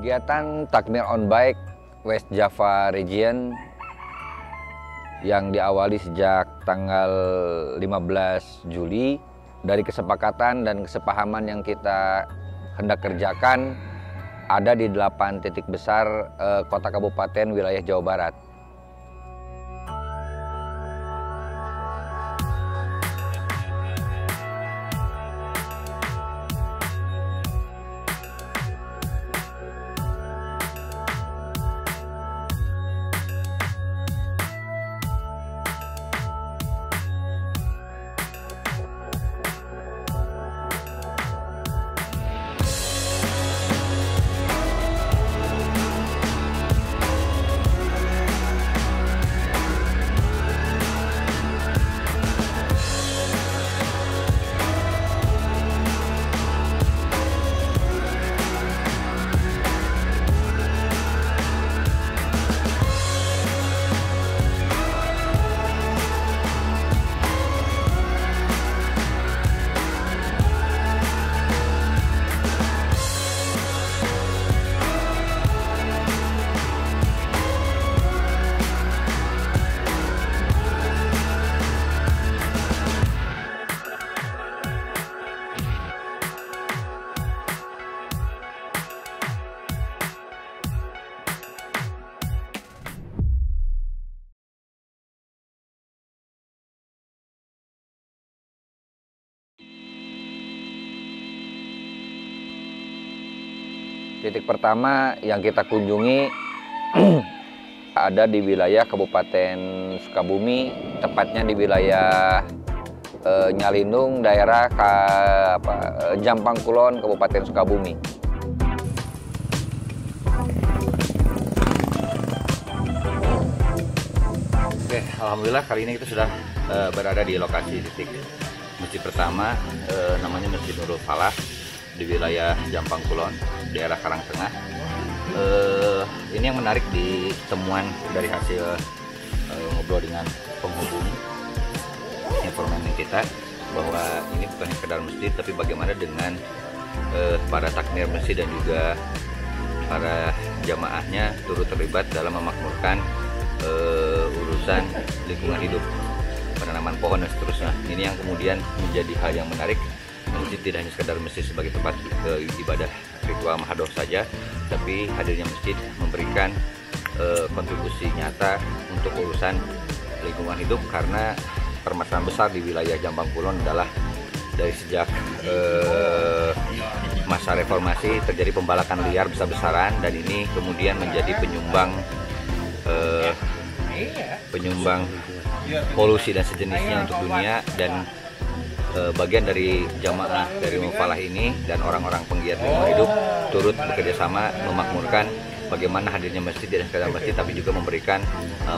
Kegiatan Takmir on Bike West Java Region yang diawali sejak tanggal 15 Juli dari kesepakatan dan kesepahaman yang kita hendak kerjakan ada di 8 titik besar kota kabupaten wilayah Jawa Barat. Titik pertama yang kita kunjungi ada di wilayah Kabupaten Sukabumi, tepatnya di wilayah Nyalindung, daerah Jampang Kulon, Kabupaten Sukabumi. Oke, alhamdulillah kali ini kita sudah berada di lokasi titik masjid pertama, namanya Masjid Nurul Falah di wilayah Jampang Kulon, daerah Karangtengah. Ini yang menarik di temuan dari hasil ngobrol dengan penghubung informasi kita, bahwa ini bukan sekedar masjid, tapi bagaimana dengan para takmir masjid dan juga para jamaahnya turut terlibat dalam memakmurkan urusan lingkungan hidup, penanaman pohon dan seterusnya. Ini yang kemudian menjadi hal yang menarik. Masjid tidak hanya sekedar masjid sebagai tempat ibadah ritual mahadoh saja, tapi hadirnya masjid memberikan kontribusi nyata untuk urusan lingkungan hidup, karena permasalahan besar di wilayah Jampang Kulon adalah dari sejak masa reformasi terjadi pembalakan liar besar-besaran, dan ini kemudian menjadi penyumbang polusi dan sejenisnya untuk dunia. Dan bagian dari jamaah dari Mufalah ini dan orang-orang penggiat lingkungan hidup turut bekerjasama memakmurkan bagaimana hadirnya masjid tidak sekedar masjid, tapi juga memberikan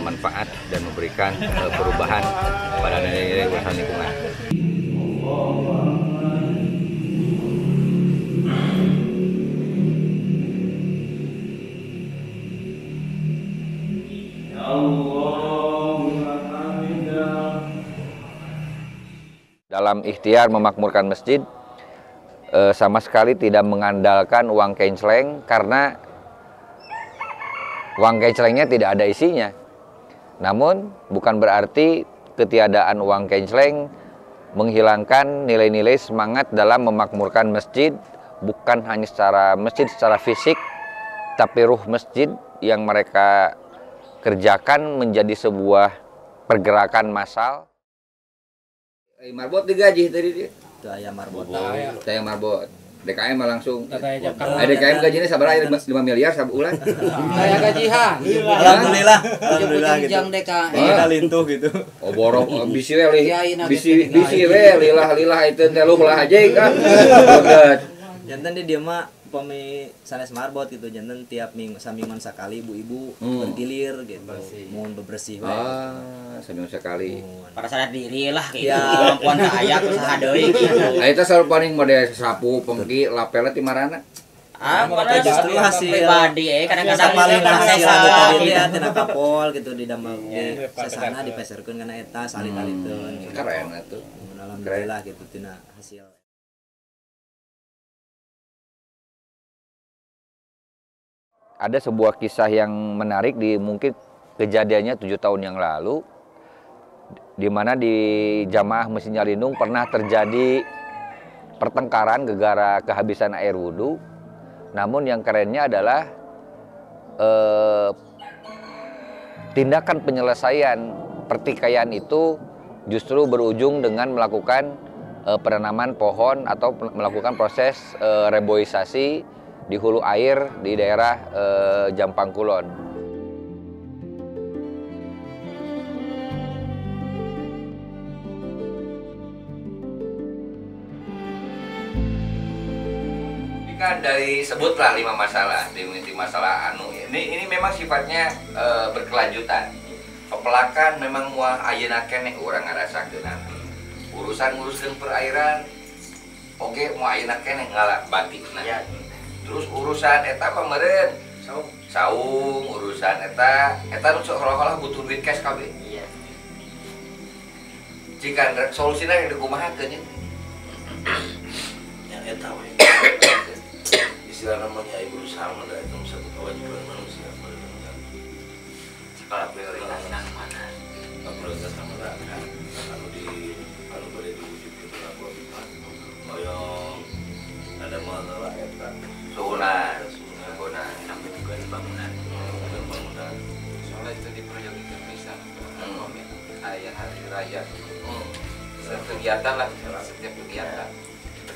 manfaat dan memberikan perubahan pada nilai-nilai urusan lingkungan. Dalam ikhtiar memakmurkan masjid, sama sekali tidak mengandalkan uang kenceleng, karena uang kencelengnya tidak ada isinya. Namun bukan berarti ketiadaan uang kenceleng menghilangkan nilai-nilai semangat dalam memakmurkan masjid, bukan hanya secara masjid secara fisik, tapi ruh masjid yang mereka kerjakan menjadi sebuah pergerakan massal. Marbot digaji tadi dia. Itu aya marbot. Saya marbot. DKM langsung. DKM gajinya sabar 5 miliar sabulan. Saya gajihan. Alhamdulillah. Alhamdulillah gitu. Jang DKM. Kita lintuh gitu. Oh borong bisi we bisi we lilah itu teh lu belah aja kan. Jantan di dia mah pami sanes marbot gitu, jantan tiap minggu samingguan sekali ibu-ibu bergilir gitu. Mohon bebersih we. Seminggu sekali. Pada sadar diri lah gitu. Kemampuan saya usaha deui gitu. Eta selalu paling mode sapu, pengki, lapel ti marana. Pada justru hasil pribadi kadang-kadang paling hasil tadi gitu. tina kapol gitu di damel di sesana dipeserkeun kana eta salit-aliteun. Keren atuh. Alhamdulillah gitu tina hasil. ada sebuah kisah yang menarik di mungkin kejadiannya 7 tahun yang lalu, di mana di Jamaah Masjid Nyalindung pernah terjadi pertengkaran gara-gara kehabisan air wudhu. Namun yang kerennya adalah tindakan penyelesaian pertikaian itu justru berujung dengan melakukan penanaman pohon atau melakukan proses reboisasi di hulu air di daerah Jampang Kulon. Kan dari sebutlah 5 masalah, dimunti masalah anu. Ini memang sifatnya berkelanjutan. Pepelakan memang muah ayeuna keneh urang ngarasakeun nanti. Urusan nguruskeun perairan oge moal ayeuna keneh ngala batikna. Ya. Terus urusan eta pameureun saung urusan eta nu seolah-olah butuh duit cash kabeh. Iya. Jika solusina yang dikumahakeun nya. Ya eta we. Istilah namanya ibu usaha ada itu satu kewajiban manusia pada negara. Sekolah prioritas yang mana? Prioritas yang mana? Anu boleh diwujudkan dalam kewajiban. Yang ada masalah eta. Sunan. Sampai juga di bangunan. Bangunan. Soalnya itu diproyeksikan bisa ayah hari raya. Setiap kegiatan lah, setiap kegiatan.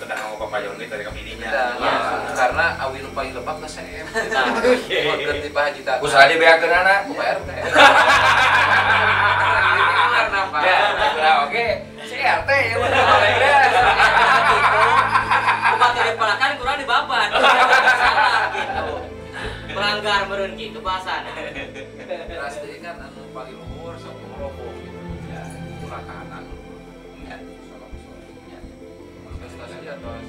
Kita mau papayong ini dari kapininya. Karena awin upaya lebak ke CM. Mau ganti Pak Haji Tata. Usaha dibeakeun anak. Pak RT. Kenapa? Ya, oke. CRT ya bener. Bukan dipelakan kurang dibabat. Salah gitu. Melanggar meureun gitu bahasana. Pasti kan anu paling luhur sok ngerokok gitu. Ya, pelakaan. Ya, solong-solongnya. Prestasi atas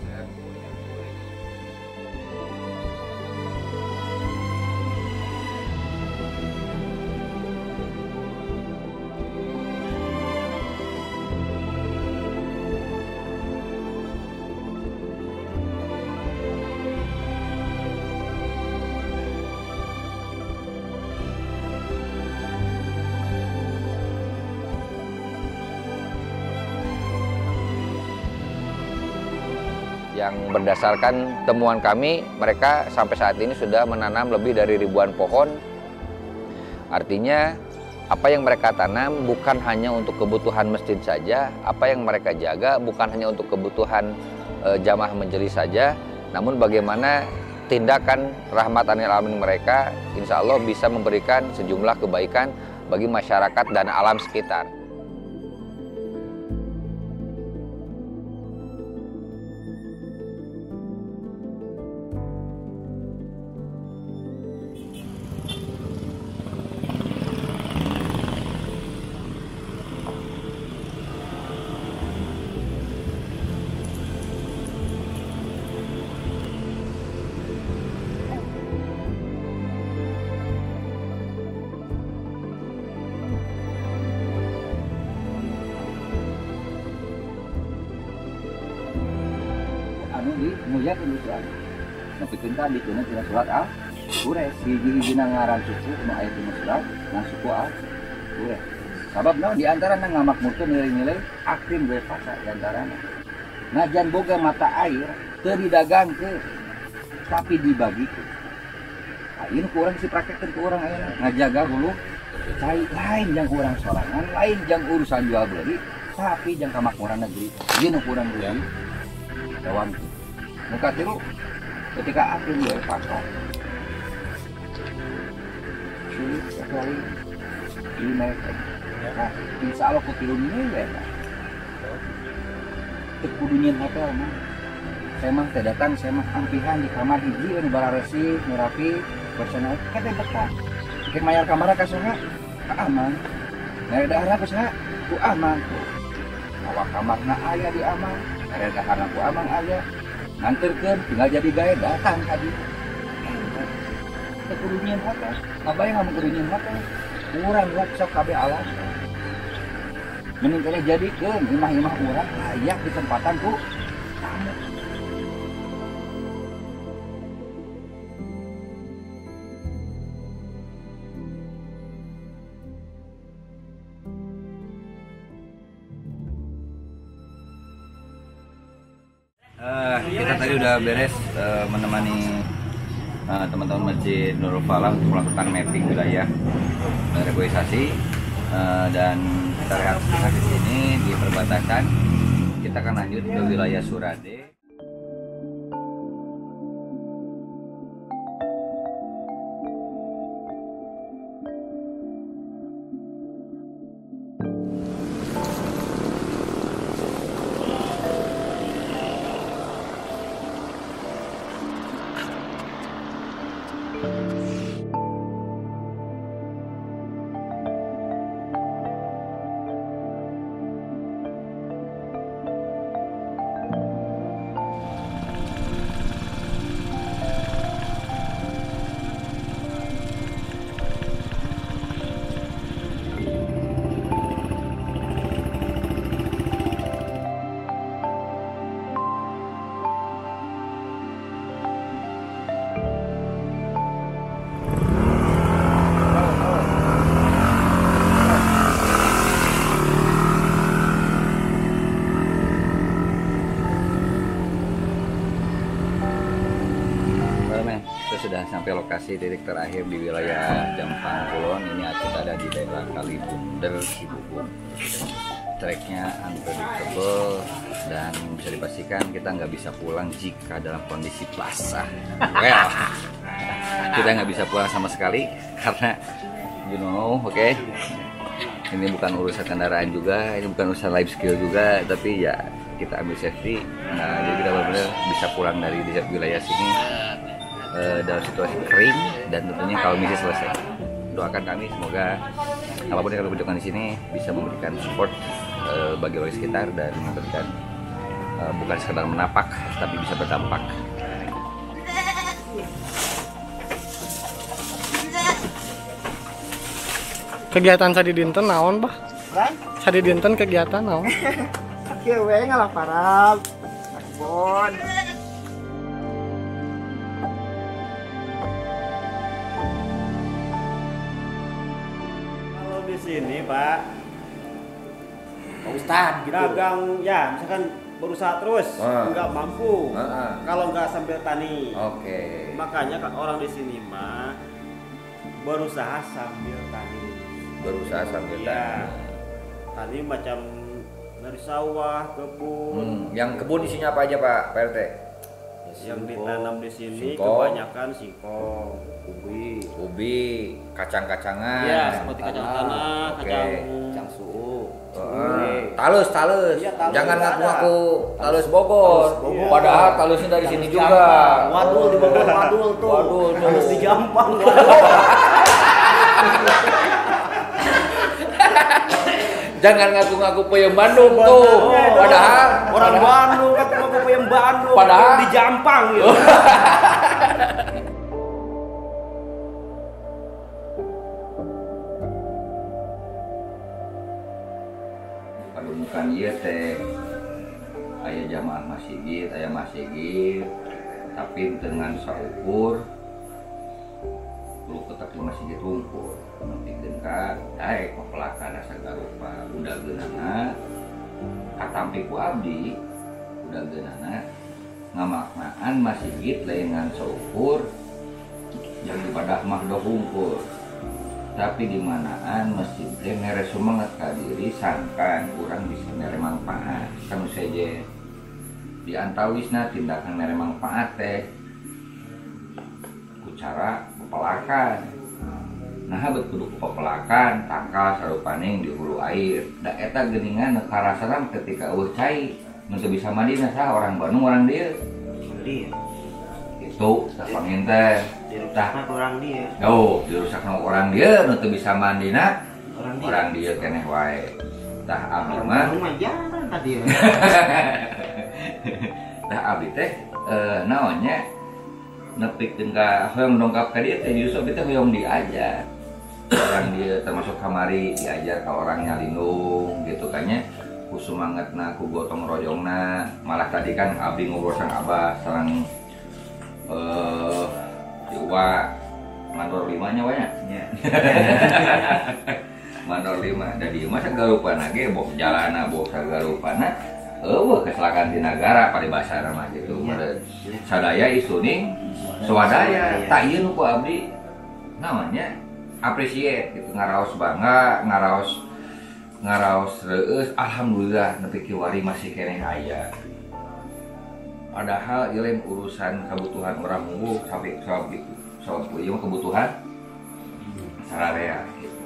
saya punya kuring. Yang berdasarkan temuan kami, mereka sampai saat ini sudah menanam lebih dari ribuan pohon. Artinya, apa yang mereka tanam bukan hanya untuk kebutuhan masjid saja, apa yang mereka jaga bukan hanya untuk kebutuhan jamaah majelis saja, namun bagaimana tindakan rahmat anil alamin mereka, insya Allah bisa memberikan sejumlah kebaikan bagi masyarakat dan alam sekitar. Di mulia kelucuan nepikeun tadi kuna tina surat al ures hiji-hiji ngaran suku nu aya tina surat na suku al ures sabab naon di antara ngamakmurkeun nilai-nilai akrim we fasa di antarana najan boga mata air teu didagangkeun tapi dibagikeun ieu nu urang dipraktekkeun ku urang ayeuna ngajaga hulu cai lain jang urang sorangan lain jang urusan jual beli tapi jang kamakmuran negeri ieu nu urang deui kawan. Muka tiru ketika akhir dia pasar sulit sekali di mereka. Nah, insya Allah kutilunnya ya kudunya hotel mah saya mah teh datang saya mah ampihan di kamar hiji anu balaresi nu rapi personal kete betah bikin mayar kamar ka saha aman dari daerah ka saha ku aman awak kamarna aya di aman dari daerah ku aman aya nganterkeun tinggal jadi gawe datang ka dieu. Kekurunyian hotel, ngabayang ngamun kurunyian hotel. Urang rek sok kabeh alas. Mending kene jadikeun imah-imah urang layak di tempatan ku tamu. tadi udah beres menemani teman-teman Masjid Nurul Falah untuk melakukan mapping wilayah reboisasi dan kita rehat di sini di perbatasan. Kita akan lanjut ke wilayah Surade. Sudah sampai lokasi titik terakhir di wilayah Jampang Kulon. Ini kita ada di daerah Kalibunder, Cibubur. Treknya unpredictable dan bisa dipastikan kita nggak bisa pulang jika dalam kondisi basah. Well, kita nggak bisa pulang sama sekali karena oke. Ini bukan urusan kendaraan juga, ini bukan urusan life skill juga, tapi ya kita ambil safety. Nah, jadi kita benar-benar bisa pulang dari wilayah sini dalam situasi kering dan tentunya kalau misi selesai. Doakan kami semoga apapun yang kami butuhkan di sini bisa memberikan support bagi warga sekitar dan memberikan bukan sekedar menapak tapi bisa berdampak. Kegiatan sadi dinten naon, Bah? Sadi dinten kegiatan naon? Kieu we ngalah parab. Bon. Di sini Pak Ustadz gitu. dagang ya misalkan berusaha terus nggak mampu kalau nggak sambil tani. Oke. Makanya orang di sini mah berusaha sambil tani. Berusaha sambil ya, tani macam dari sawah, kebun. Yang kebun isinya apa aja Pak PRT? Yang ditanam di sini singkong, kebanyakan singkong, ubi, kacang-kacangan. Ya, seperti kacang tanah, kacang suu. Talus. Ya, talus. Jangan ngaku-ngaku talus Bogor. Padahal talusnya dari sini juga. Wadul di Bogor, wadul tuh. Wadul tuh. Talus di Jampang. Jangan ngaku-ngaku peyem Bandung tuh. Padahal orang Bandung ngaku-ngaku peyem Bandung. Padahal di Jampang gitu. Bukan ieu teh aya jamaah masjid, aya masjid, tapi dengan saukur lu ketak di masjid rungkul nepikeun ka pepelakan asa garupa udah geunana katampi ku abdi udah geunana ngamaknaan masjid lain ngan saukur yang ibadah mah do hungkul. Tapi di manaan masjid teh mere sumanget ka diri sangkan urang bisa mere manfaat. Kan saja di antawisna tindakan mere manfaat teh ku cara pepelakan. Nah betul pepelakan tangkal sarupaning di hulu air. Da eta geuningan karasaran ketika eueuh cai mun teu bisa mandi saha orang Bandung orang dieu. Mandi. Itu sapangin teh dirusakna orang dia. Dirusakna orang dia nu teu bisa mandina orang dia keneh wae. Tah abdi mah jalan tadi. Tah abdi teh naonnya nepikeun ka hoyong dongkap ka dieu teh justru abdi teh hoyong diajar. Orang dia termasuk kamari diajar ka orangnya lindung gitu kan nya. Ku sumangetna ku gotong royongna. Malah tadi kan abdi ngobrol sang Abah sareng Jawa mandor 5-nya banyak. Mandor 5 dari masa garupana ge bok jalana bok sagarupana kecelakaan di negara pada bahasa nama gitu. Sadaya isuning swadaya tak ieu nu ku abdi namanya appreciate gitu, ngaraos bangga, ngaraos reueus alhamdulillah nepi kiwari masih keneh aya. Padahal ieu lain urusan kebutuhan orang unggul sampai ieu kebutuhan sararea gitu.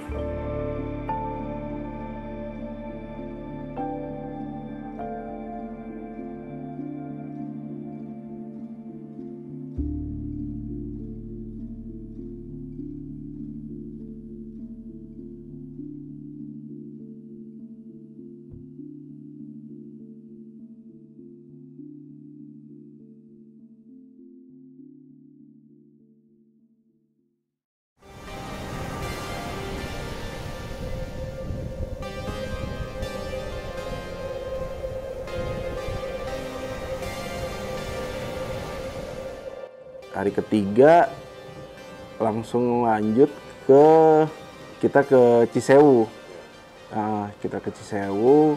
Hari ketiga langsung lanjut kita ke Cisewu. Nah, kita ke Cisewu,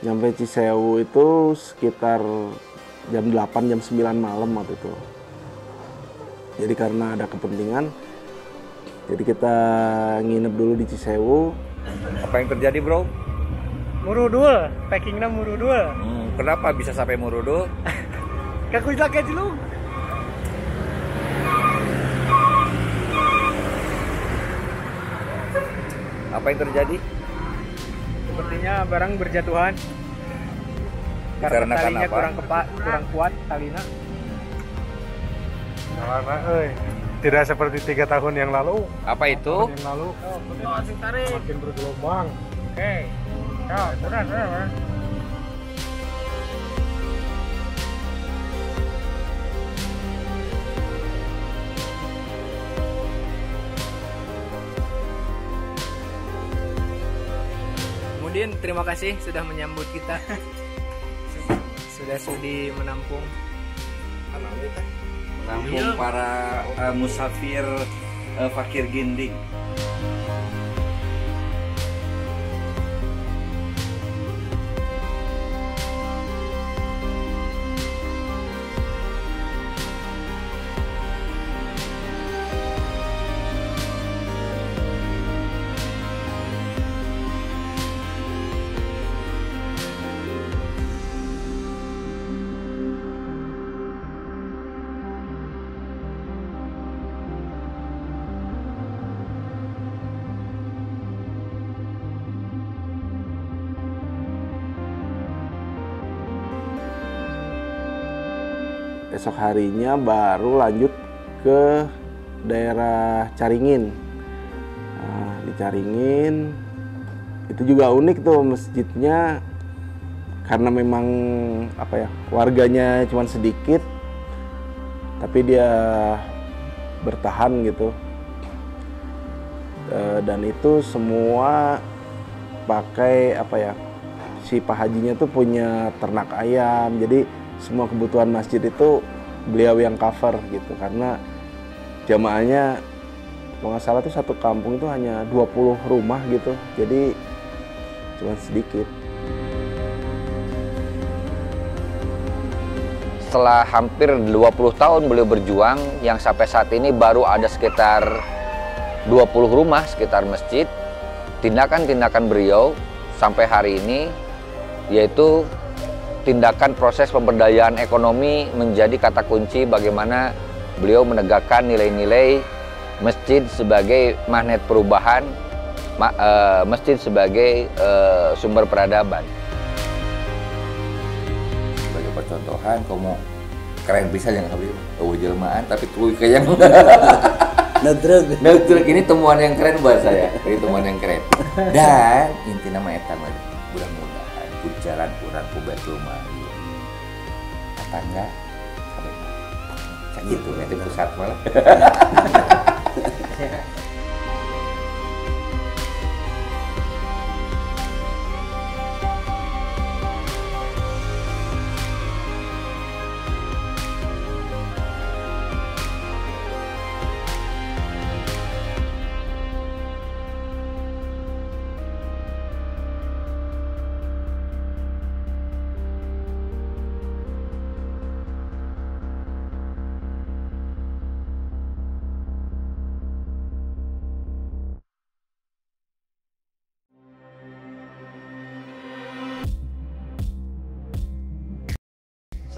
nyampe Cisewu itu sekitar jam 8, jam 9 malam waktu itu. Jadi karena ada kepentingan, jadi kita nginep dulu di Cisewu. Apa yang terjadi, bro? Murudul, packingnya murudul. Kenapa bisa sampai murudul? Kaku lagi dulu. Apa yang terjadi? Sepertinya barang berjatuhan. Karena talinya kurang kuat talinya. Karena tidak seperti 3 tahun yang lalu. Apa itu? Tahun yang lalu. Makin bergelombang. Oke. Ya, benar. Kemudian terima kasih sudah menyambut kita. Sudah sudi menampung para musafir fakir ginding. Esok harinya baru lanjut ke daerah Caringin. Nah, di Caringin itu juga unik tuh masjidnya, karena memang warganya cuma sedikit, tapi dia bertahan gitu. Dan itu semua pakai si Pak Hajinya tuh punya ternak ayam, jadi semua kebutuhan masjid itu beliau yang cover gitu, karena jamaahnya kalau nggak salah tuh satu kampung itu hanya 20 rumah gitu, jadi cuma sedikit. Setelah hampir 20 tahun beliau berjuang, yang sampai saat ini baru ada sekitar 20 rumah sekitar masjid. Tindakan-tindakan beliau sampai hari ini yaitu tindakan proses pemberdayaan ekonomi menjadi kata kunci bagaimana beliau menegakkan nilai-nilai masjid sebagai magnet perubahan, masjid sebagai sumber peradaban. Sebagai percontohan, kamu keren bisa yang habis jelmaan tapi tuh kayak yang neutruk ini temuan yang keren buat saya. Ini temuan yang keren. Dan intinya mah eta mah mudah-mudahan jalan kurang ku Baitul Mali. Tetangga sampai cak gitu nanti pusat malah.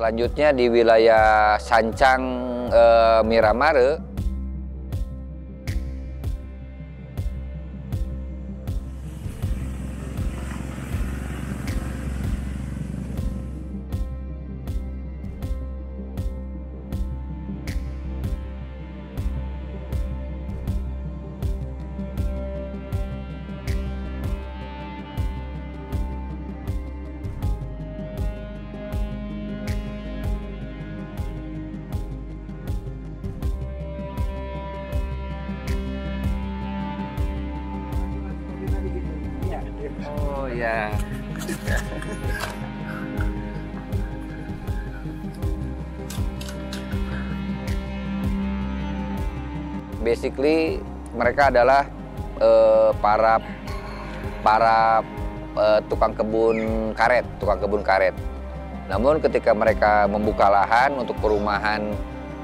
Selanjutnya di wilayah Sancang Miramare, oh ya. Basically mereka adalah para tukang kebun karet. Namun ketika mereka membuka lahan untuk perumahan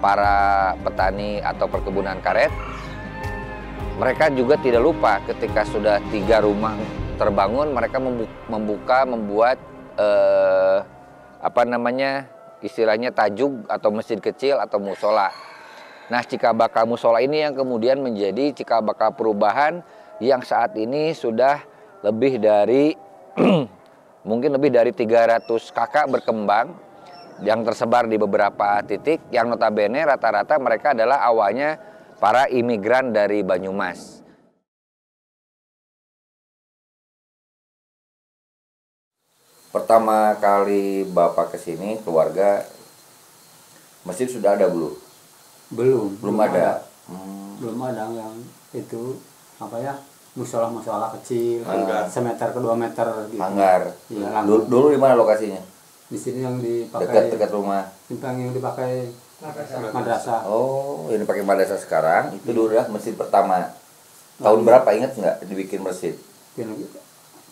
para petani atau perkebunan karet, mereka juga tidak lupa ketika sudah 3 rumah terbangun, mereka membuat istilahnya tajuk atau masjid kecil atau musola. Nah, cikal bakal musola ini yang kemudian menjadi cikal bakal perubahan yang saat ini sudah lebih dari mungkin lebih dari 300 kakak berkembang yang tersebar di beberapa titik, yang notabene rata-rata mereka adalah awalnya para imigran dari Banyumas. Pertama kali Bapak kesini, keluarga, masjid sudah ada belum? Belum ada. Belum ada yang itu musola kecil, semeter ke 2 meter gitu. Hanggar. Ya, dulu di mana lokasinya? Di sini yang dipakai dekat rumah. Yang dipakai madrasah. Oh, ini pakai madrasah sekarang. Itu dulu adalah masjid pertama. Tahun berapa, ingat nggak dibikin masjid?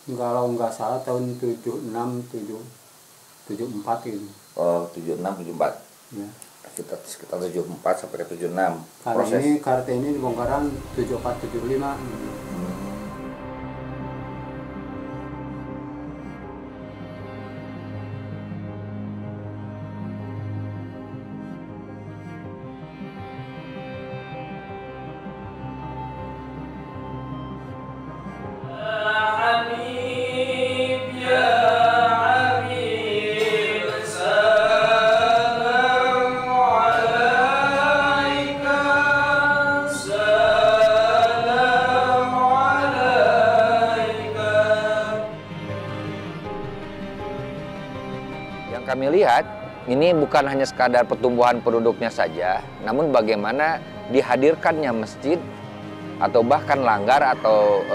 Kalau nggak salah tahun 76, 74 gitu. Oh, 76, 74. Ya. Sekitar 74 sampai ke 76. Proses ini karet ini dibongkaran 74, 75. Kami lihat ini bukan hanya sekadar pertumbuhan penduduknya saja, namun bagaimana dihadirkannya masjid atau bahkan langgar atau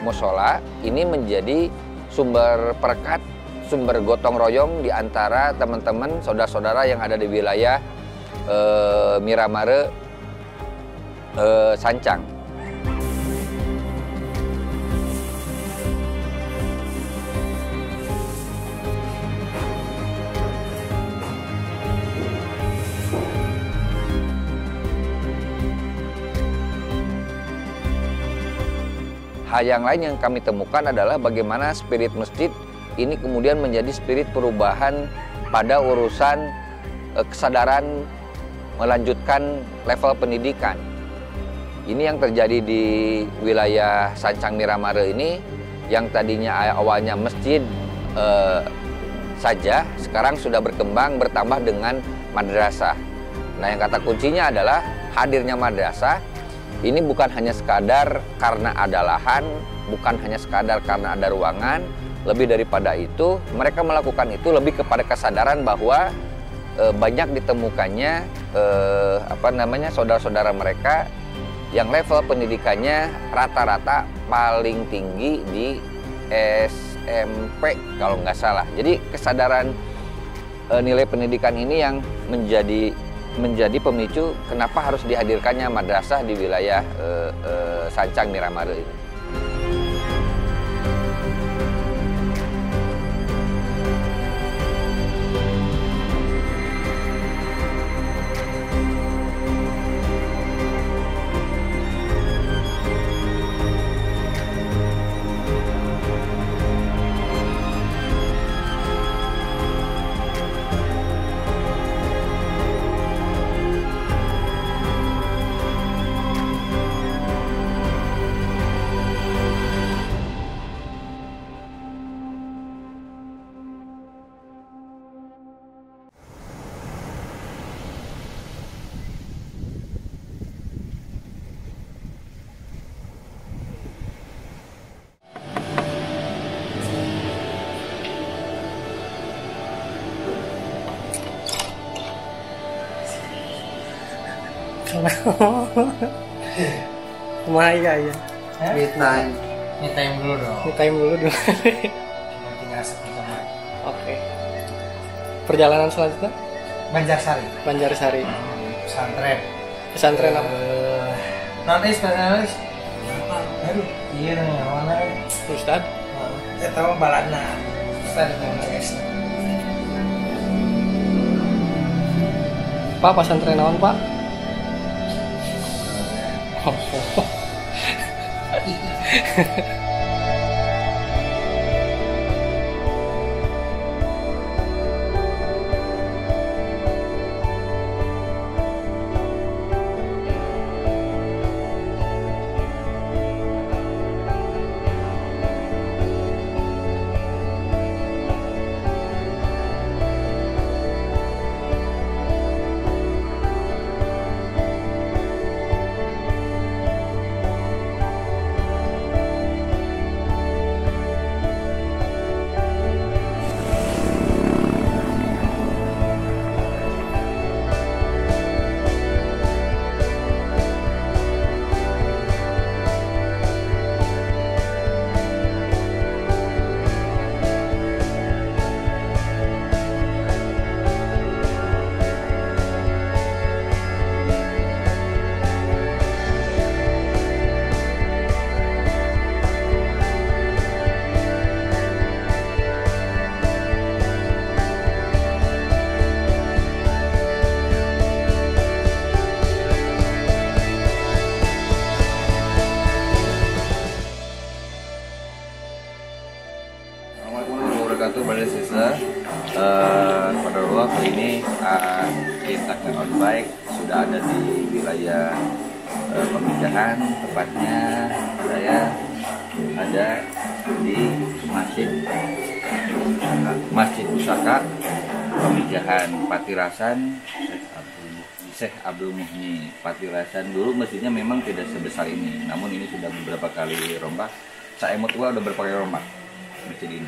musola ini menjadi sumber perekat, sumber gotong royong di antara teman-teman saudara-saudara yang ada di wilayah Miramare Sancang. Hal yang lain yang kami temukan adalah bagaimana spirit masjid ini kemudian menjadi spirit perubahan pada urusan kesadaran melanjutkan level pendidikan. Ini yang terjadi di wilayah Sancang Miramare ini, yang tadinya awalnya masjid saja, sekarang sudah berkembang bertambah dengan madrasah. Nah, yang kata kuncinya adalah hadirnya madrasah. Ini bukan hanya sekadar karena ada lahan, bukan hanya sekadar karena ada ruangan. Lebih daripada itu, mereka melakukan itu lebih kepada kesadaran bahwa banyak ditemukannya saudara-saudara mereka yang level pendidikannya rata-rata paling tinggi di SMP kalau nggak salah. Jadi kesadaran nilai pendidikan ini yang menjadi pemicu kenapa harus dihadirkannya madrasah di wilayah Sancang Miramare ini. Kumaha ya? Me time. Me time dulu dong. Me time dulu dong. Tinggal sama. Oke. Perjalanan selanjutnya? Banjarsari. Banjarsari. Pesantren. Pesantren apa? Nanti spesialis. Aduh, iya nih, mana? Ustad. Saya tahu balana. Ustad mana guys? Pak, pesantren naon, Pak? Pada sisa pada Allah kali ini kita on bike sudah ada di wilayah pemikahan, tepatnya saya ada di Masjid Pusaka Pemikahan Patirasan Syekh Abdul Muhni Patirasan. Dulu masjidnya memang tidak sebesar ini, namun ini sudah beberapa kali rombak. Saya mau tua udah berapa kali rombak. Masjid ini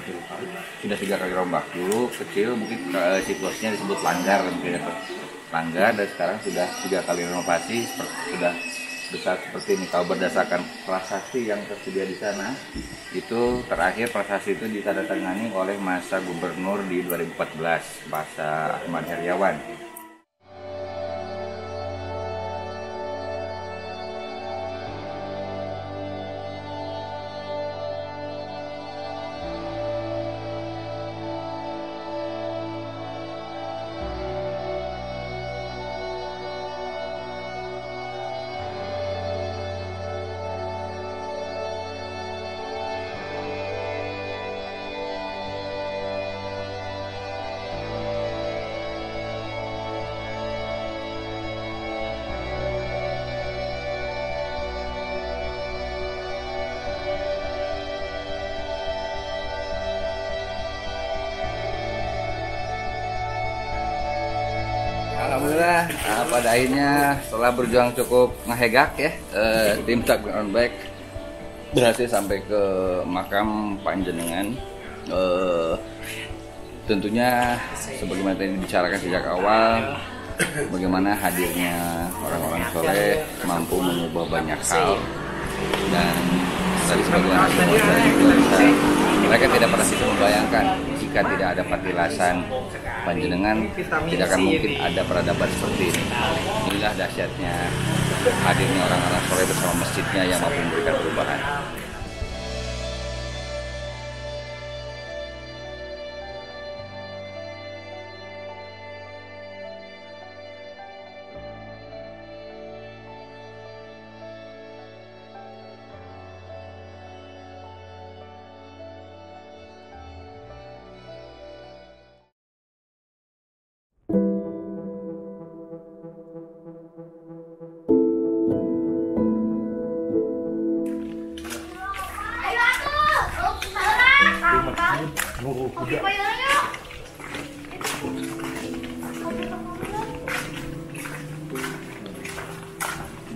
sudah 3 kali rombak. Dulu kecil mungkin situasinya disebut langgar, langgar, dan sekarang sudah 3 kali renovasi, sudah besar seperti ini. Kalau berdasarkan prasasti yang tersedia di sana, itu terakhir prasasti itu ditandatangani oleh masa gubernur di 2014, masa Ahmad Heriawan. Alhamdulillah pada akhirnya setelah berjuang cukup ngehegak ya, tim Takbir on Bike berhasil sampai ke makam panjenengan. Tentunya sebagaimana tadi dibicarakan sejak awal, bagaimana hadirnya orang-orang soleh mampu mengubah banyak hal, dan tadi sebagaimana mereka tidak pernah bisa membayangkan jika tidak ada Patilasan Panjenengan, tidak akan mungkin ada peradaban seperti ini. Inilah dahsyatnya hadirnya orang-orang soleh bersama masjidnya yang mampu memberikan perubahan.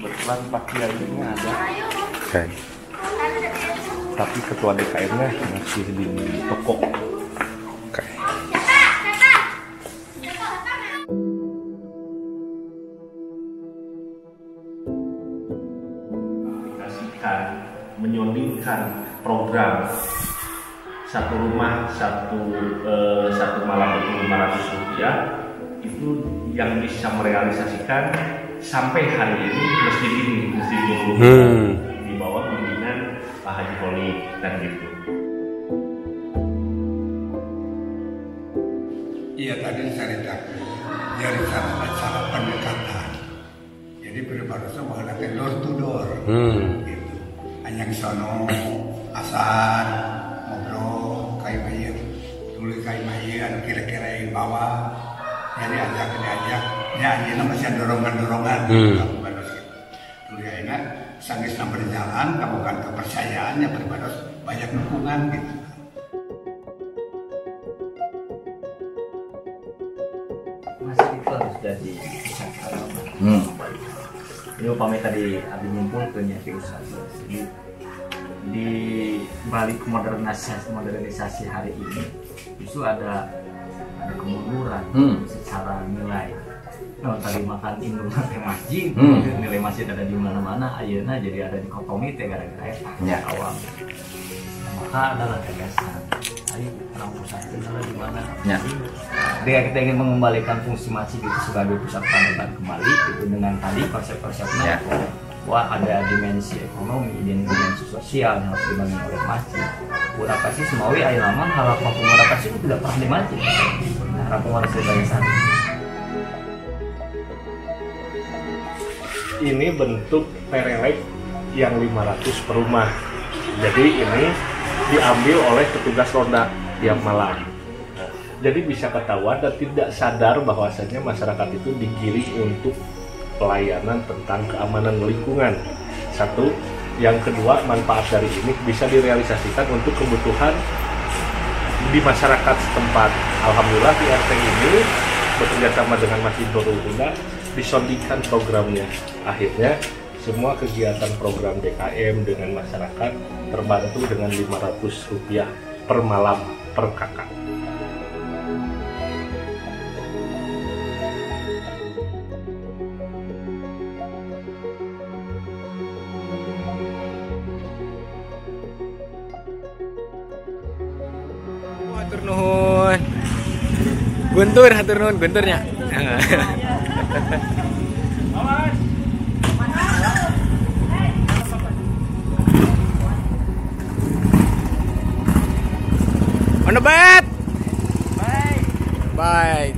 Kebetulan Pak Kiainya ada, tapi ketua DKM-nya masih di toko. menyondingkan program satu rumah satu malam itu Rp500 itu yang bisa merealisasikan sampai hari ini masjid Nurul di bawah pimpinan Pak Haji Holi dan gitu. Iya, tadi saya ceritakan dari cara pendekatan. Jadi peribadatan menggunakan door to door, gitu. Hanya di sono asal ngobrol kayak mayat, tulis kayak mayat, kira-kira yang bawa. Jadi diajak, ya ini masih ada dorongan-dorongan. Tulis aja, sanggis berjalan, bukan kepercayaannya beribadah banyak dukungan gitu. Masih itu harus jadi ini upamanya tadi abdi nyimpulkeun nya filosofi. Di balik modernisasi hari ini justru ada kemunduran secara nilai. Nah, tadi makan indung teh masjid, nilai masjid ada di mana-mana, ayeuna jadi ada dikotomi teh gara-gara eta awam. Maka adalah gagasan. Ayo orang pusat adalah di mana? Kita ingin mengembalikan fungsi masjid itu sebagai pusat panutan kembali itu dengan tadi konsep-konsepnya bahwa ada dimensi ekonomi, dimensi sosial yang harus dibangun oleh masjid. Urang kasih semawi aya lama hal pengurang kasih itu tidak pernah di masjid. Nah, rampung harus dibayar. Ini bentuk perelek yang 500 per rumah. Jadi ini diambil oleh petugas ronda tiap malam. Jadi bisa ketahuan dan tidak sadar bahwasanya masyarakat itu digiring untuk pelayanan tentang keamanan lingkungan. Satu, yang kedua manfaat dari ini bisa direalisasikan untuk kebutuhan di masyarakat setempat. Alhamdulillah di RT ini bekerja sama dengan Masjid Nurul Huda disondingkan programnya. Akhirnya semua kegiatan program DKM dengan masyarakat terbantu dengan Rp500 per malam per kakak. Hatur nuhun. Guntur, hatur nuhun Gunturnya. On the bed. Bye. Bye.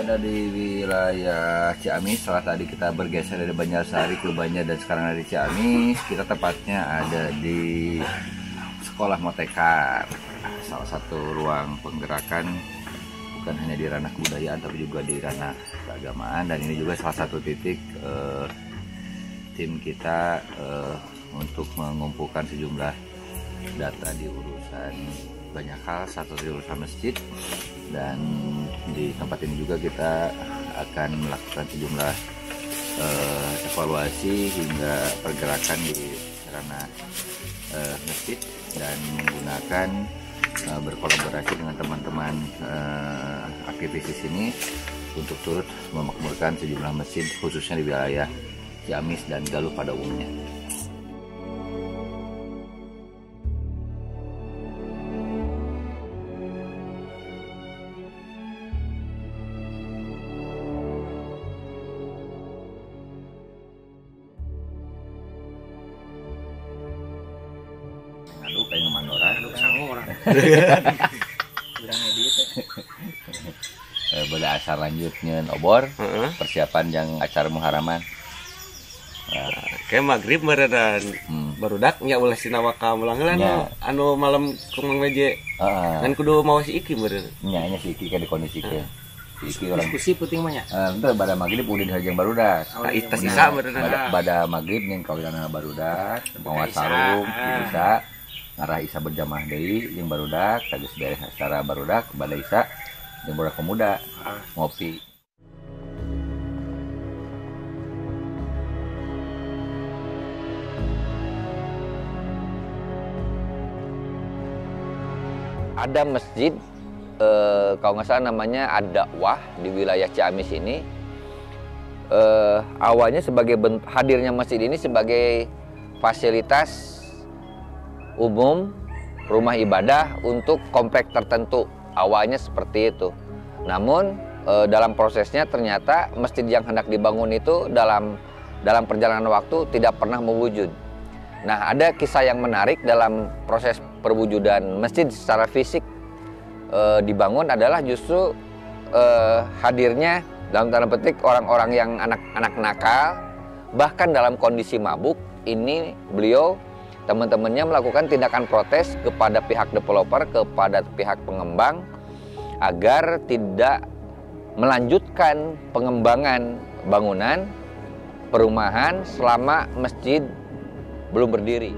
Ada di wilayah Ciamis. Setelah tadi kita bergeser dari Banjarsari ke Banjar dan sekarang ada di Ciamis, kita tepatnya ada di Sekolah Motekar, salah satu ruang penggerakan bukan hanya di ranah kebudayaan tapi juga di ranah keagamaan. Dan ini juga salah satu titik tim kita untuk mengumpulkan sejumlah data di urusan banyak hal, satu di urusan masjid. Dan di tempat ini juga kita akan melakukan sejumlah evaluasi hingga pergerakan di ranah masjid dan menggunakan berkolaborasi dengan teman-teman aktivis di sini untuk turut memakmurkan sejumlah masjid khususnya di wilayah Ciamis dan Galuh pada umumnya. Aduh, kayak ngemandora. Aduh, sangu orang. Boleh acara lanjutnya obor, persiapan yang acara muharaman. Kayak maghrib meredan barudak nya ulah sinawa ka mulanglan anu malam kumang meje. Kan kudu mau si Iki meureun. Nya si Iki ka dikondisikeun. diskusi puting banyak. Itu pada maghrib udin hajang barudak. Itas isa pada maghrib yang kawilanna barudak, mawa sarung, bisa ngarah isa berjamaah deui jeung barudak, geus beres acara barudak, bada isa jeung budak pemuda ngopi. Ada masjid, kalau nggak salah namanya Ad-Dakwah di wilayah Ciamis ini. Awalnya sebagai hadirnya masjid ini sebagai fasilitas umum rumah ibadah untuk komplek tertentu. Awalnya seperti itu. Namun dalam prosesnya ternyata masjid yang hendak dibangun itu dalam perjalanan waktu tidak pernah mewujud. Nah, ada kisah yang menarik dalam proses perwujudan masjid secara fisik dibangun adalah justru hadirnya dalam tanda petik orang-orang yang anak-anak nakal, bahkan dalam kondisi mabuk. Ini beliau teman-temannya melakukan tindakan protes kepada pihak developer, kepada pihak pengembang agar tidak melanjutkan pengembangan bangunan perumahan selama masjid belum berdiri.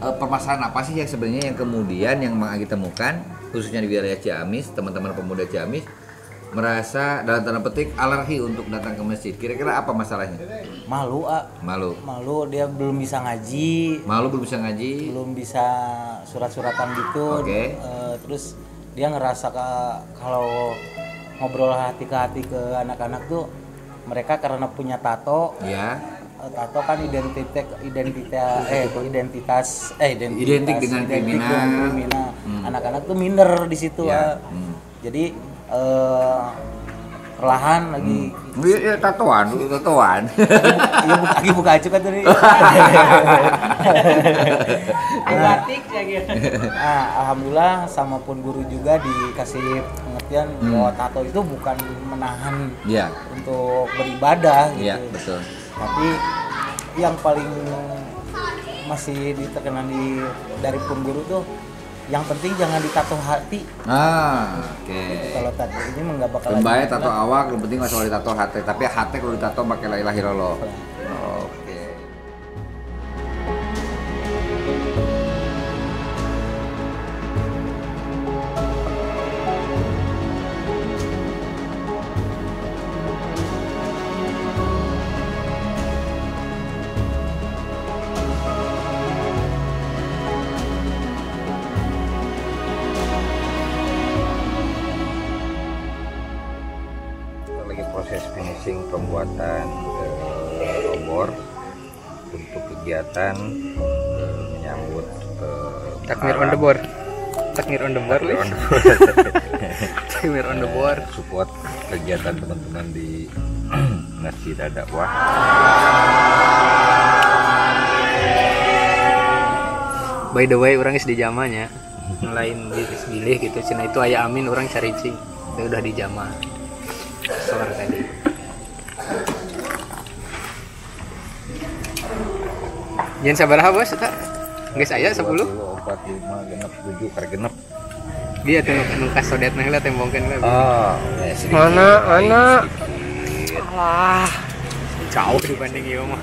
Permasalahan apa sih yang sebenarnya yang kemudian yang Mang Agi temukan khususnya di wilayah Ciamis, teman-teman pemuda Ciamis merasa dalam tanda petik alergi untuk datang ke masjid. Kira-kira apa masalahnya? Malu, Malu, dia belum bisa ngaji. Belum bisa surat-suratan gitu. Oke. Terus dia ngerasa kalau ngobrol hati ke hati ke anak-anak tuh mereka karena punya tato. Ya. Tato kan identik dengan kriminal. Anak-anak tuh minder di situ ya. Jadi perlahan lagi tatoan. Iya buka aja kan tadi. Batik ya gitu. Nah, alhamdulillah sama pun guru juga dikasih pengertian bahwa tato itu bukan menahan untuk beribadah gitu. Iya, betul. Tapi yang paling masih ditekenan dari pun guru tuh yang penting jangan ditato hati. Oke. Kalau tato ini mah nggak bakal. Baik tato awak, yang penting nggak soal ditato hati, tapi hati kalau ditato pakai la ilaha illallah. Oke. Proses finishing pembuatan obor untuk kegiatan menyambut takmir on the board. Support kegiatan teman-teman di Masjid Ad-Dakwah. By the way, orang is di jamanya lain bilih gitu cina itu aya amin orang caricing itu udah di jama sore tadi. Jangan sabaraha bos eta? Geus aya 10? 4, 5, genep, 7 kare genep. Dia tuh nu kasodet mah heula tembongkeun we. Mana? Alah. Jauh dibanding ieu mah.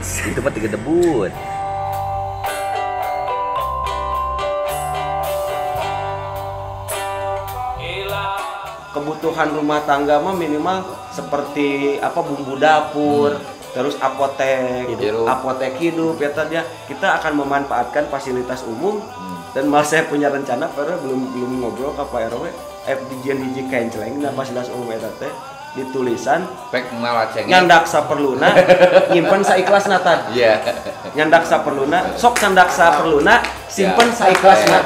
Itu mah 3 debut. Kebutuhan rumah tangga mah minimal seperti bumbu dapur, terus apotek hidup ya tadi ya. Kita akan memanfaatkan fasilitas umum dan malah saya punya rencana karena belum ngobrol ke Pak RW hiji kenceleng dan fasilitas umum eta teh ditulisan pek ngalaceng nyandak saperluna nyimpen saikhlasna tad. Nyandak saperluna sok nyandak saperluna simpen saikhlasna.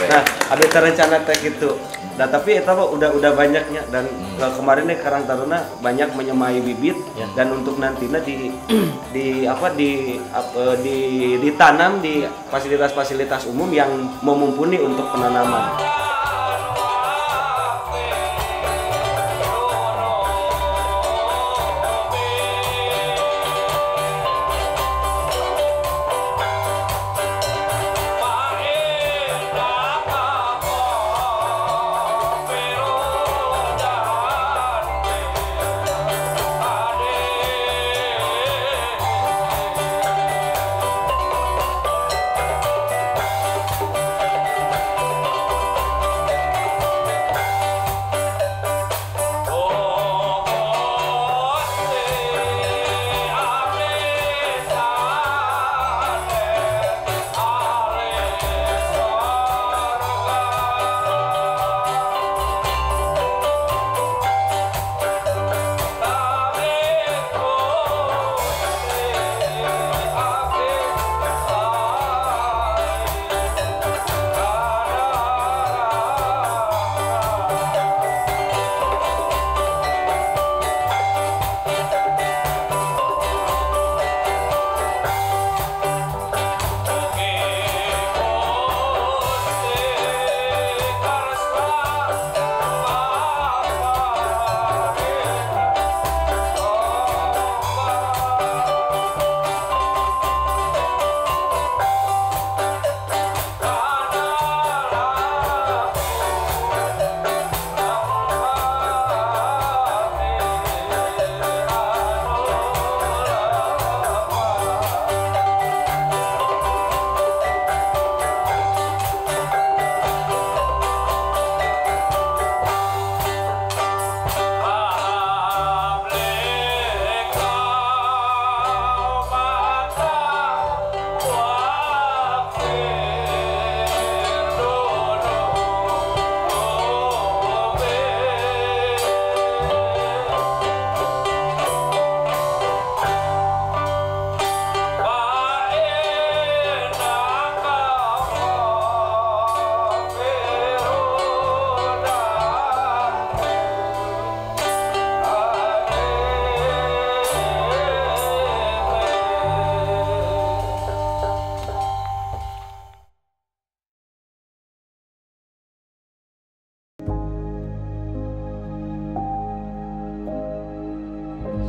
Nah, ada rencana teh gitu. Dan tapi itu udah banyaknya dan kemarin nih Karang Taruna banyak menyemai bibit dan untuk nantinya ditanam di fasilitas-fasilitas umum yang mumpuni untuk penanaman.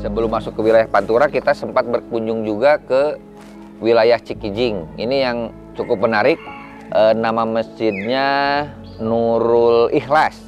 Sebelum masuk ke wilayah Pantura, kita sempat berkunjung juga ke wilayah Cikijing. Ini yang cukup menarik, nama masjidnya Nurul Ikhlas.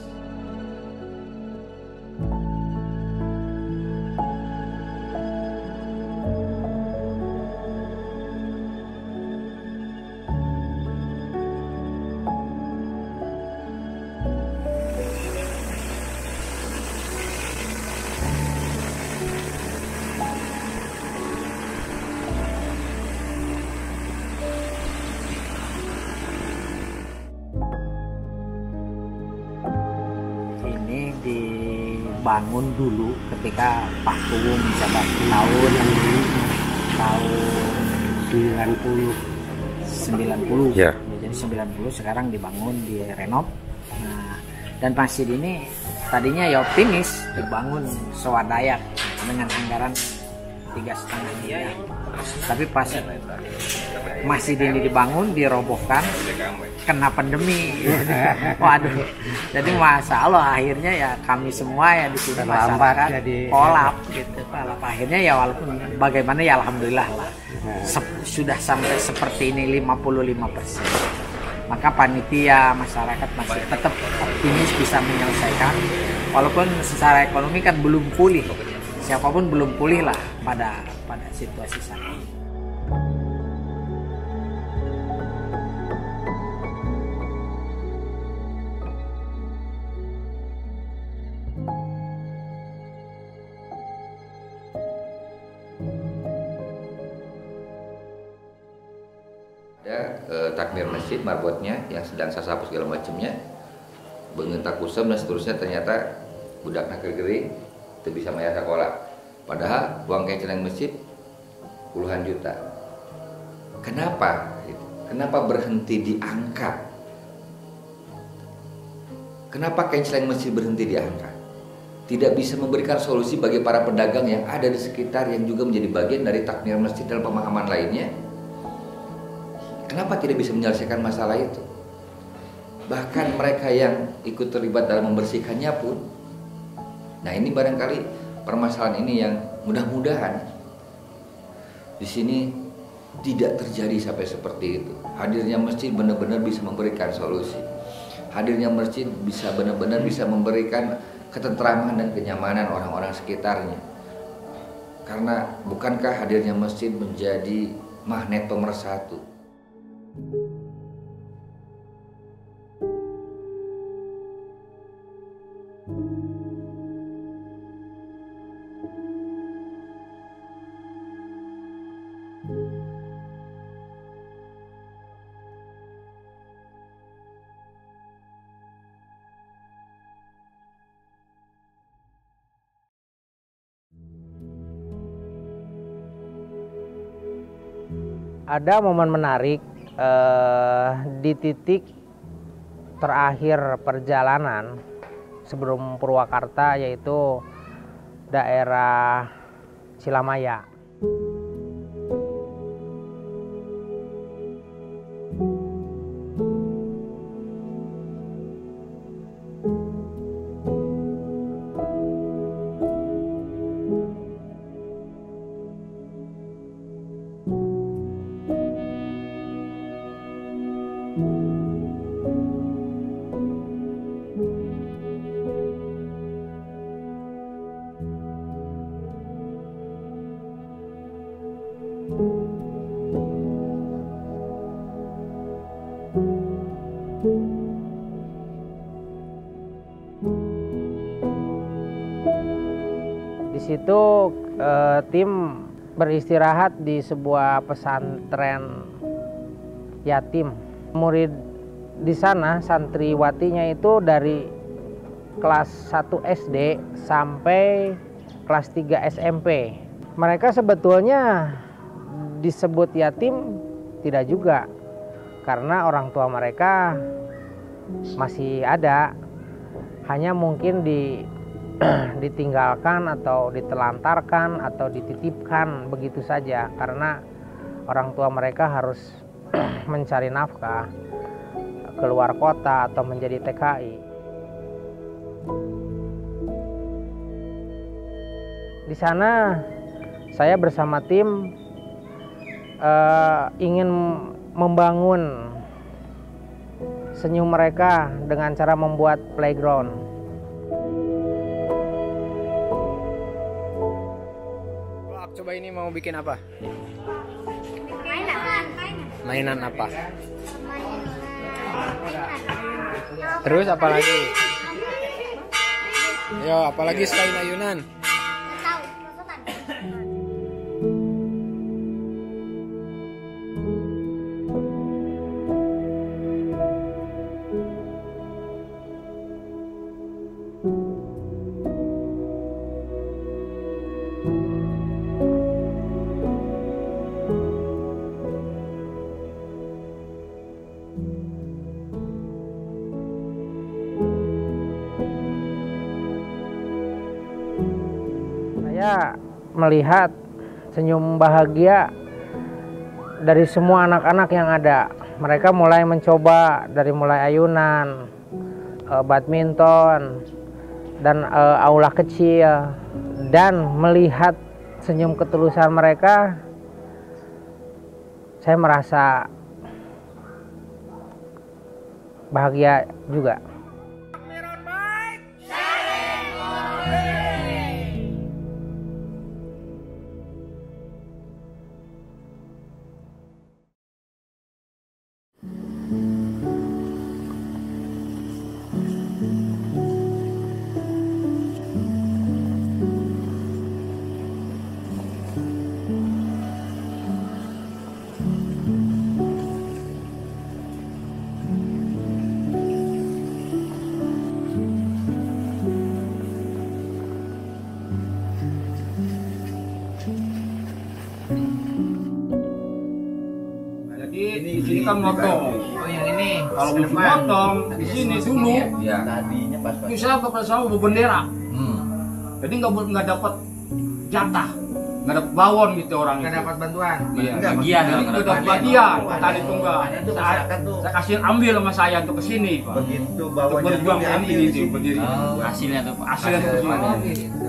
Dibangun dulu ketika Pak Kuwum menjabat tahun 90. Ya. Jadi 90 sekarang dibangun, direnov. Nah, dan masjid ini tadinya ya optimis dibangun swadaya dengan anggaran 3,5 miliar. Tapi pas masjid ini dibangun, dirobohkan, kena pandemi. Waduh. Jadi masalah akhirnya ya kami semua ya di sini masyarakat kolap gitu. Akhirnya ya walaupun bagaimana ya alhamdulillah lah. Sudah sampai seperti ini 55%. Maka panitia masyarakat masih tetap optimis bisa menyelesaikan walaupun secara ekonomi kan belum pulih. Siapapun belum pulih lah pada situasi saat ini. Takmir masjid marbotnya yang sedang sasapu segala macamnya bengentak kusem dan seterusnya, ternyata budak nak gering itu bisa bayar sekolah, padahal uang kencenang masjid puluhan juta. Kenapa berhenti di angka? Kenapa kenceleng masjid berhenti diangkat? Tidak bisa memberikan solusi bagi para pedagang yang ada di sekitar yang juga menjadi bagian dari takmir masjid dalam pemahaman lainnya? Kenapa tidak bisa menyelesaikan masalah itu? Bahkan mereka yang ikut terlibat dalam membersihkannya pun. Nah, ini barangkali permasalahan ini yang mudah-mudahan di sini tidak terjadi sampai seperti itu. Hadirnya masjid benar-benar bisa memberikan solusi. Hadirnya masjid bisa benar-benar bisa memberikan ketentraman dan kenyamanan orang-orang sekitarnya. Karena bukankah hadirnya masjid menjadi magnet pemersatu? Ada momen menarik di titik terakhir perjalanan sebelum Purwakarta, yaitu daerah Cilamaya. Di situ tim beristirahat di sebuah pesantren yatim. Murid di sana, santriwatinya itu dari kelas 1 SD sampai kelas 3 SMP. Mereka sebetulnya disebut yatim tidak juga, karena orang tua mereka masih ada, hanya mungkin ditinggalkan atau ditelantarkan atau dititipkan begitu saja, karena orang tua mereka harus mencari nafkah keluar kota atau menjadi TKI. Di sana saya bersama tim ingin membangun senyum mereka dengan cara membuat playground. Coba ini mau bikin apa? Mainan apa? Terus apa lagi? Yo, apalagi selain ayunan? Saya melihat senyum bahagia dari semua anak-anak yang ada. Mereka mulai mencoba dari mulai ayunan, badminton, dan aula kecil. Dan melihat senyum ketulusan mereka, saya merasa bahagia juga. Ini kan moto. Oh, yang ini. Kalau mau dipotong di sini dulu, Iya. itu saya kepala sawah berbendera. Jadi nggak dapat jatah, nggak dapat bawon gitu orang. Nggak dapat bantuan. Iya. Bagian, Jadi nggak nggak dapat dapat bagian. Tadi tunggal. Saya kasih ambil sama saya untuk kesini, Pak. Begitu Untuk bawahnya berjuang tuh kayak diambil ini di tuh berdiri. Hasilnya tuh Pak. Hasilnya tuh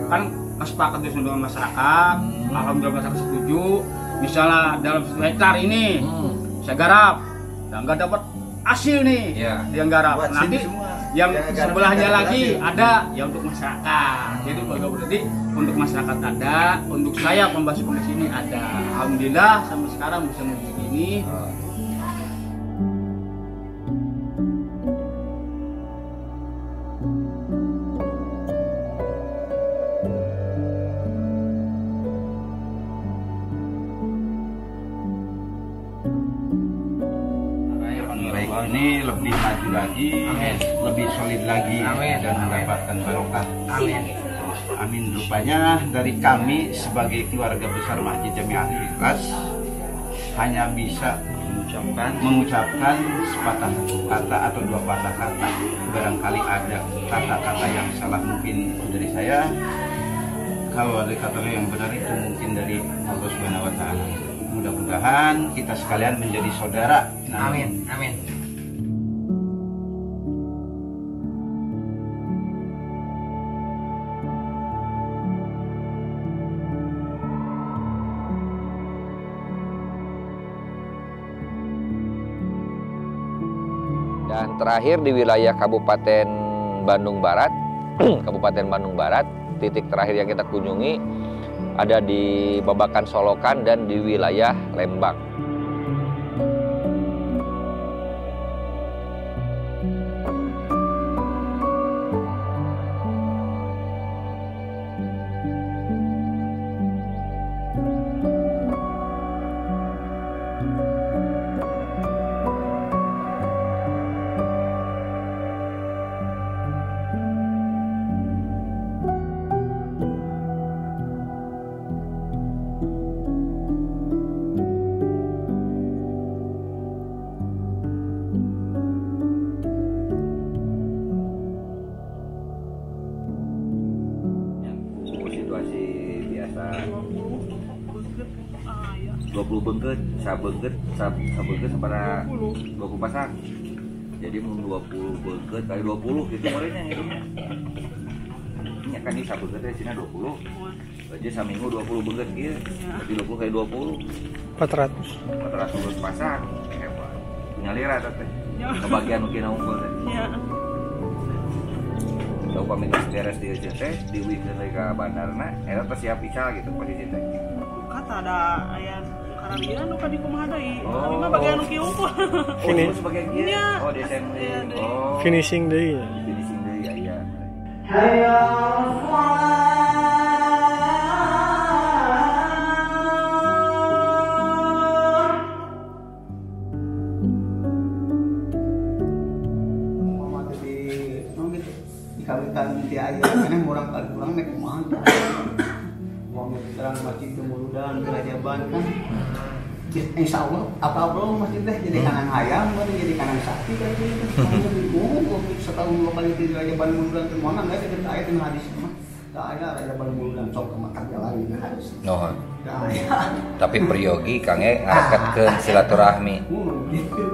kan sepakat dengan masyarakat. Alhamdulillah masyarakat setuju. Misalnya dalam 1 hektar ini saya garap, dan nggak dapat hasil nih yang garap. Nanti yang sebelahnya lagi ada yang untuk masyarakat. Jadi berarti untuk masyarakat ada, untuk saya pembasis ini ada. Alhamdulillah sampai sekarang bisa begini. Ini lebih maju lagi, lebih solid lagi, dan mendapatkan barokah. Amin. Rupanya dari kami sebagai keluarga besar Masjid Jamiah Al-Ikhlas hanya bisa mengucapkan sepatah kata atau 2 patah kata. Barangkali ada kata-kata yang salah mungkin dari saya. Kalau ada kata yang benar itu mungkin dari Allah Subhanahu wa Ta'ala. Mudah-mudahan kita sekalian menjadi saudara. Amin. Dan terakhir di wilayah Kabupaten Bandung Barat, Kabupaten Bandung Barat, titik terakhir yang kita kunjungi ada di Babakan Solokan dan di wilayah Lembang. Situasi biasa 20 bengket, sabengket sepada 20 pasang. Jadi 20 bengket kali 20 gitu mulainya hitungnya. Ini kan ini sabengketnya sini 20. Berarti seminggu 20 bengket gitu. Berarti 20 kali 20 400 pasang. Hebat. Punya lira teh. Kebagian mungkin unggul teh. Tahu pamit beres di teh di weekend ke bandarna, eta teh siap ical gitu posisi teh. Kata ada aya karantina nu ka di kumaha deui. Kami mah bagian nu kieu. Oh, sebagai kieu. Oh, DSM. Oh. Finishing deui. Finishing deui ya. Hayya Kawitan ti aya keneh murang kali kurang nek kumaha. Wong terang masjid kemurudan kerajaban kan. Insyaallah apa masjid teh jadi kanang hayam baru jadi kanang sapi kan gitu. Bingung setahun 2 kali di kerajaban kemurudan teh mana enggak ada ayat yang hadis mah. Da aya kerajaban kemurudan sok ke makan jalan di hadis. Oh. Tapi priyogi kange ngareketkeun silaturahmi. Gitu.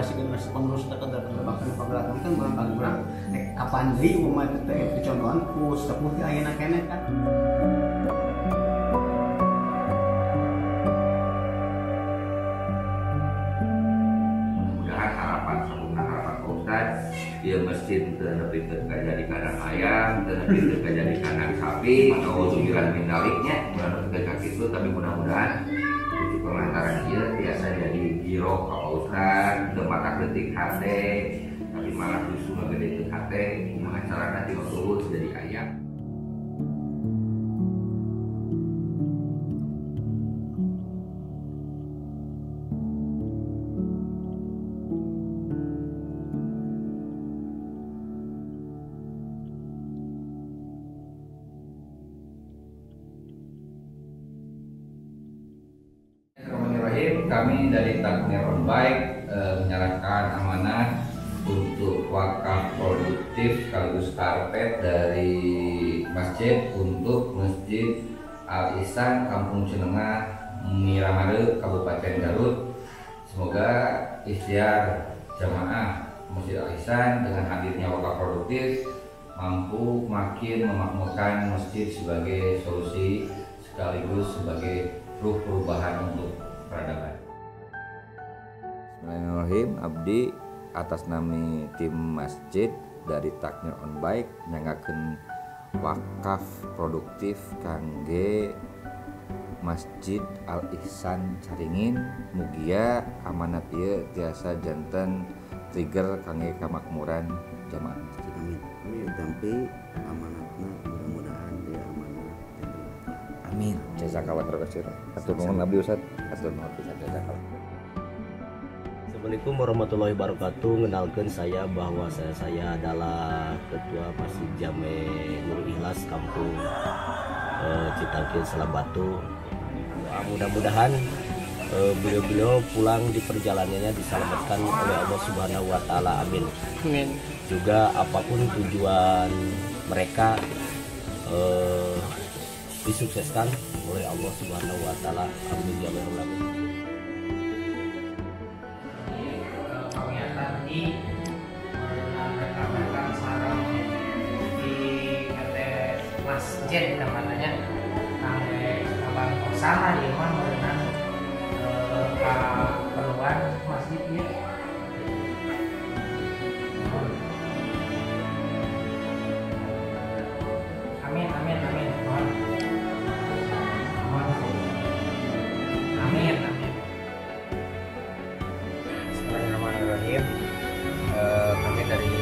Generasi pengurus terkenal bahkan pergerakan kan barangkali kurang kapan deui umat teh itu contohan ku sepuh teh ayeuna keneh kan. Mudah-mudahan harapan Pak Ustadz dia masjid lebih jadi kandang ayam, lebih jadi kandang sapi, atau 9 mindaliknya mudah-mudahan itu, tapi mudah-mudahan pengantaran dia biasa jadi giro ke Ustad, tempat detik hati, tapi malah justru ngegedein hati, mengacarana di terus jadi ayam. kami dari Takmir On Bike menyerahkan amanah untuk wakaf produktif sekaligus karpet dari masjid untuk Masjid Al Ihsan Kampung Cenengah, Miramare, Kabupaten Garut. Semoga ikhtiar jamaah Masjid Al Ihsan dengan hadirnya wakaf produktif mampu makin memakmurkan masjid sebagai solusi sekaligus sebagai ruh perubahan untuk peradaban. Bismillahirrahmanirrahim. Abdi atas nama tim masjid dari Takmir On Bike nyangakeun wakaf produktif kangge Masjid Al Ihsan Caringin. Mugia amanat ieu tiasa janten trigger kangge kamakmuran jamaah masjid. Amin. Tapi amanatna mudah-mudahan dia amanat. Amin. Jazakallah khairan. Hatur nuhun Abdi Ustaz. Hatur nuhun pisan jazakallah. Assalamualaikum warahmatullahi wabarakatuh. Kenalkan saya bahwa saya adalah Ketua Masjid Jame Nurul Ikhlas Kampung Citangkil Selabatu. Mudah-mudahan beliau-beliau pulang di perjalanannya diselamatkan oleh Allah Subhanahu wa taala. Amin. Amin. Juga apapun tujuan mereka disukseskan oleh Allah Subhanahu wa taala. Amin ya rabbal alamin. Tadi rekan-rekan sarang di RT masjid namanya sampai abang kosana di rumah merenang keperluan masjidnya. Amin amin amin. Amin amin. Bismillahirrahmanirrahim. Kami dari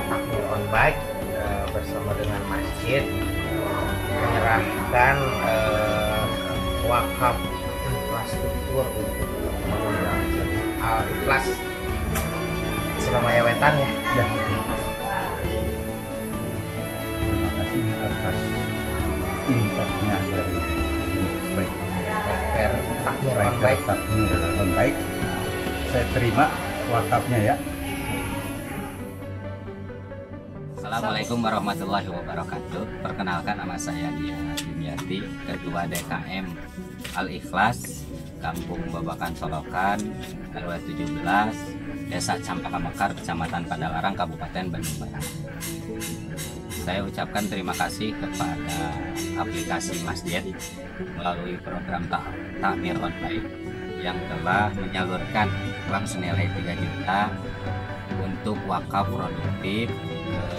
Takmir On Bike bersama dengan masjid menyerahkan wakaf infrastruktur untuk pembangunan Al Ikhlas Surabaya Wetan ya. Terima kasih atas infaknya dari baik Takmir On Bike. Saya terima wakafnya ya. Assalamualaikum warahmatullahi wabarakatuh. Perkenalkan, nama saya Dia Dimyati, Ketua DKM Al Ikhlas Kampung Babakan Solokan, RW 17, Desa Campaka Mekar, Kecamatan Padalarang, Kabupaten Bandung Barat. Saya ucapkan terima kasih kepada aplikasi masjid melalui program Takmir On Bike yang telah menyalurkan uang senilai 3 juta untuk wakaf produktif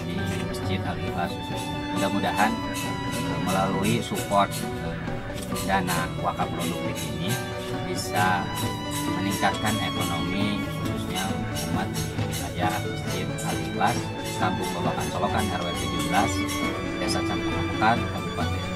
di Masjid Al Ikhlas. Mudah-mudahan melalui support dana wakaf produktif ini bisa meningkatkan ekonomi khususnya umat di wilayah Masjid Al Ikhlas Kampung Babakan Solokan RW 17 Desa Campaka Mekar Kabupaten